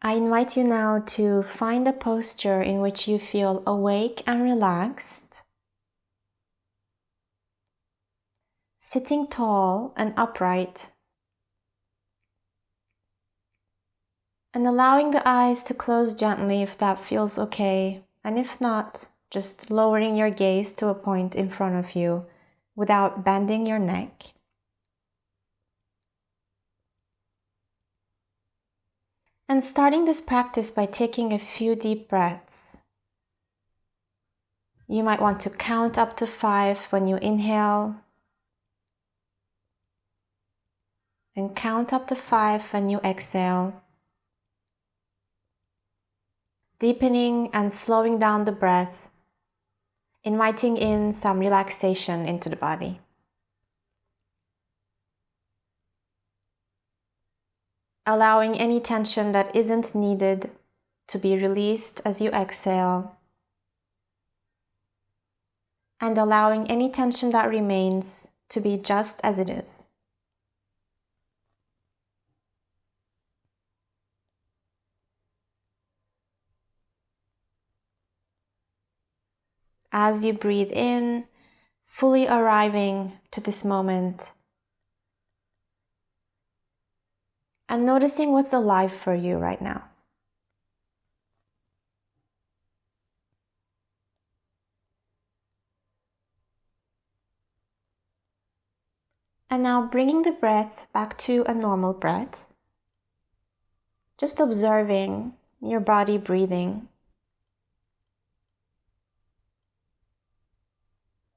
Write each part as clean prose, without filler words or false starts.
I invite you now to find a posture in which you feel awake and relaxed, sitting tall and upright, and allowing the eyes to close gently if that feels okay, and if not, just lowering your gaze to a point in front of you without bending your neck. And starting this practice by taking a few deep breaths. You might want to count up to 5 when you inhale, and count up to 5 when you exhale, deepening and slowing down the breath, inviting in some relaxation into the body. Allowing any tension that isn't needed to be released as you exhale, and allowing any tension that remains to be just as it is. As you breathe in, fully arriving to this moment, and noticing what's alive for you right now. And now bringing the breath back to a normal breath, just observing your body breathing.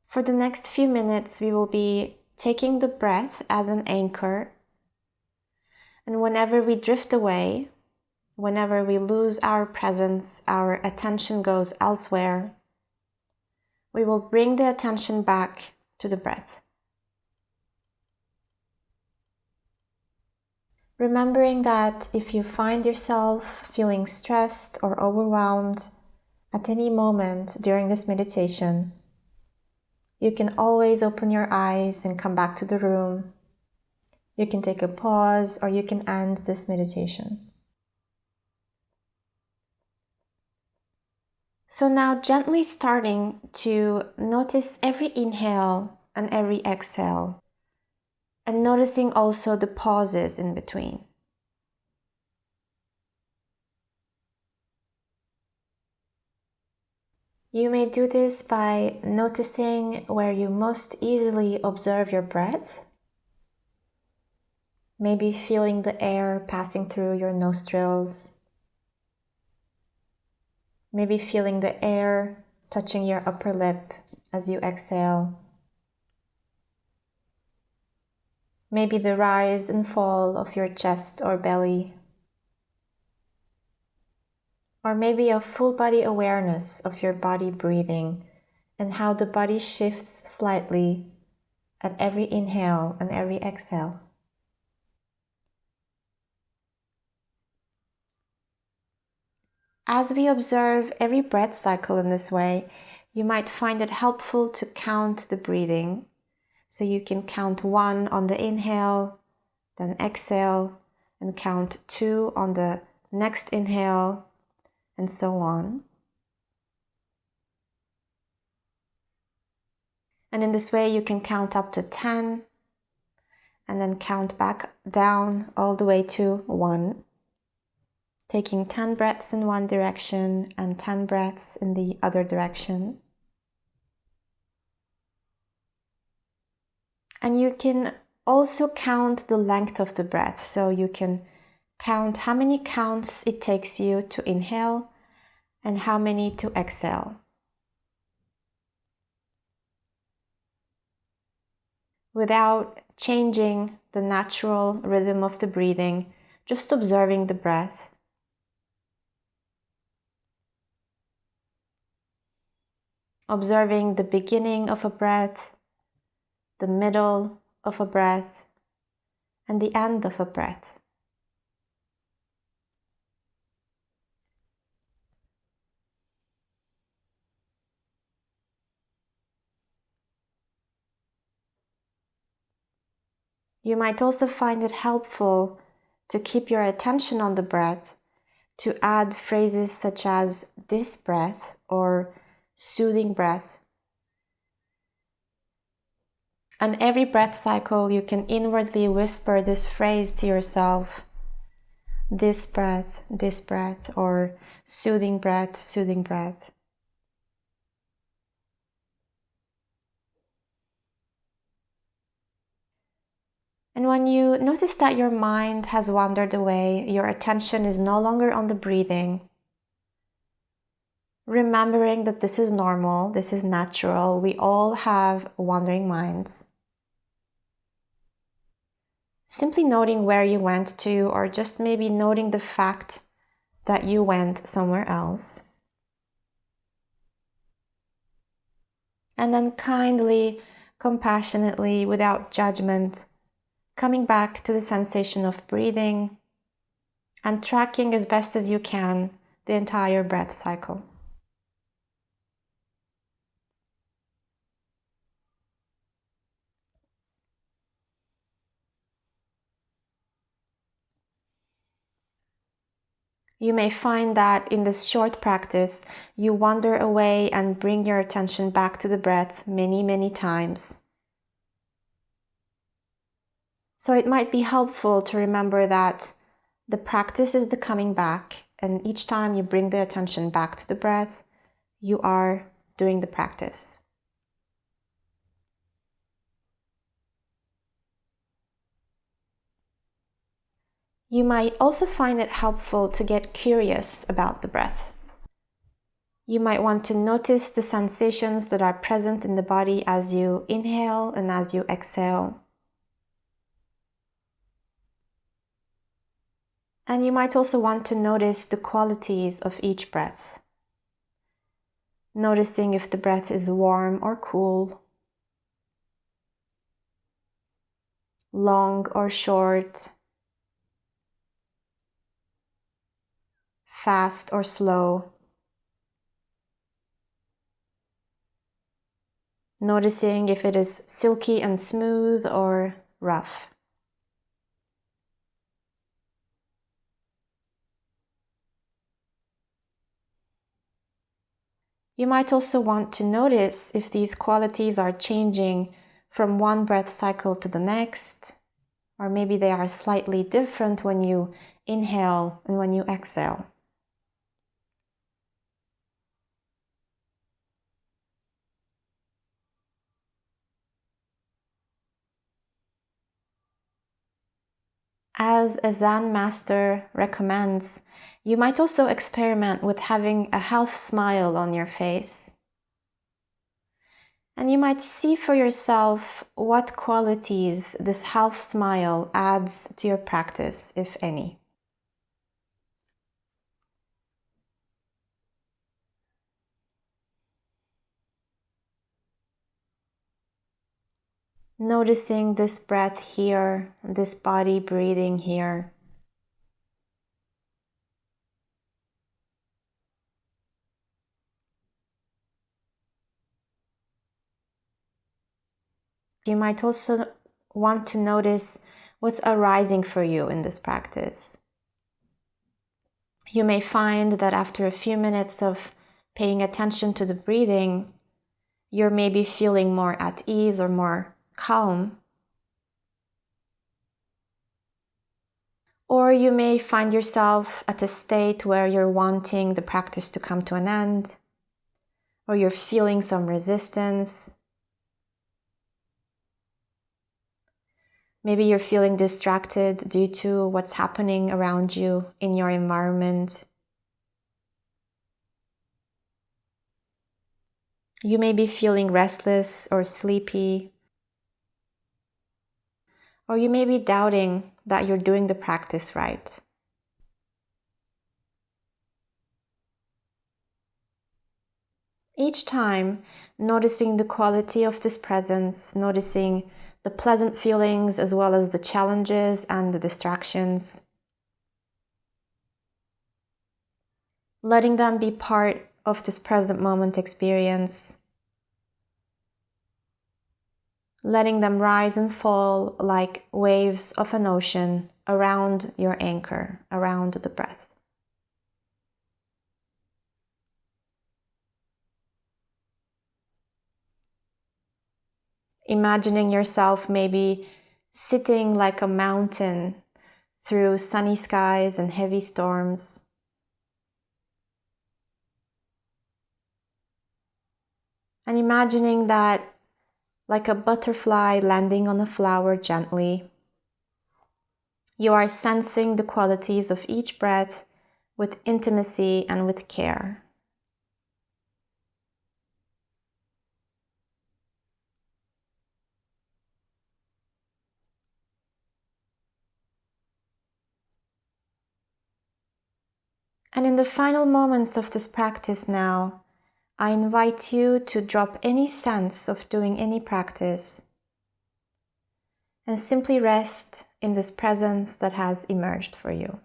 For the next few minutes, we will be taking the breath as an anchor. And whenever we drift away, whenever we lose our presence, our attention goes elsewhere, we will bring the attention back to the breath. Remembering that if you find yourself feeling stressed or overwhelmed at any moment during this meditation, you can always open your eyes and come back to the room. You can take a pause or you can end this meditation. So now gently starting to notice every inhale and every exhale, and noticing also the pauses in between. You may do this by noticing where you most easily observe your breath. Maybe feeling the air passing through your nostrils. Maybe feeling the air touching your upper lip as you exhale. Maybe the rise and fall of your chest or belly. Or maybe a full body awareness of your body breathing and how the body shifts slightly at every inhale and every exhale. As we observe every breath cycle in this way, you might find it helpful to count the breathing. So you can count 1 on the inhale, then exhale, and count 2 on the next inhale, and so on. And in this way, you can count up to 10, and then count back down all the way to 1. Taking 10 breaths in one direction and 10 breaths in the other direction. And you can also count the length of the breath. So you can count how many counts it takes you to inhale and how many to exhale. Without changing the natural rhythm of the breathing, just observing the breath. Observing the beginning of a breath, the middle of a breath, and the end of a breath. You might also find it helpful to keep your attention on the breath to add phrases such as this breath or soothing breath. And every breath cycle, you can inwardly whisper this phrase to yourself: this breath, or soothing breath, soothing breath. And when you notice that your mind has wandered away, your attention is no longer on the breathing, remembering that this is normal, this is natural, we all have wandering minds. Simply noting where you went to, or just maybe noting the fact that you went somewhere else. And then kindly, compassionately, without judgment, coming back to the sensation of breathing and tracking as best as you can the entire breath cycle. You may find that in this short practice, you wander away and bring your attention back to the breath many, many times. So it might be helpful to remember that the practice is the coming back, and each time you bring the attention back to the breath, you are doing the practice. You might also find it helpful to get curious about the breath. You might want to notice the sensations that are present in the body as you inhale and as you exhale. And you might also want to notice the qualities of each breath. Noticing if the breath is warm or cool, long or short, fast or slow. Noticing if it is silky and smooth or rough. You might also want to notice if these qualities are changing from one breath cycle to the next, or maybe they are slightly different when you inhale and when you exhale. As a Zen master recommends, you might also experiment with having a half smile on your face. And you might see for yourself what qualities this half smile adds to your practice, if any. Noticing this breath here, this body breathing here. You might also want to notice what's arising for you in this practice. You may find that after a few minutes of paying attention to the breathing, you're maybe feeling more at ease or more calm. Or you may find yourself at a state where you're wanting the practice to come to an end, or you're feeling some resistance. Maybe you're feeling distracted due to what's happening around you in your environment. You may be feeling restless or sleepy, or you may be doubting that you're doing the practice right. Each time, noticing the quality of this presence, noticing the pleasant feelings as well as the challenges and the distractions. Letting them be part of this present moment experience. Letting them rise and fall like waves of an ocean around your anchor, around the breath. imagining yourself maybe sitting like a mountain through sunny skies and heavy storms. And imagining that, like a butterfly landing on a flower gently, you are sensing the qualities of each breath with intimacy and with care. And in the final moments of this practice now, I invite you to drop any sense of doing any practice and simply rest in this presence that has emerged for you.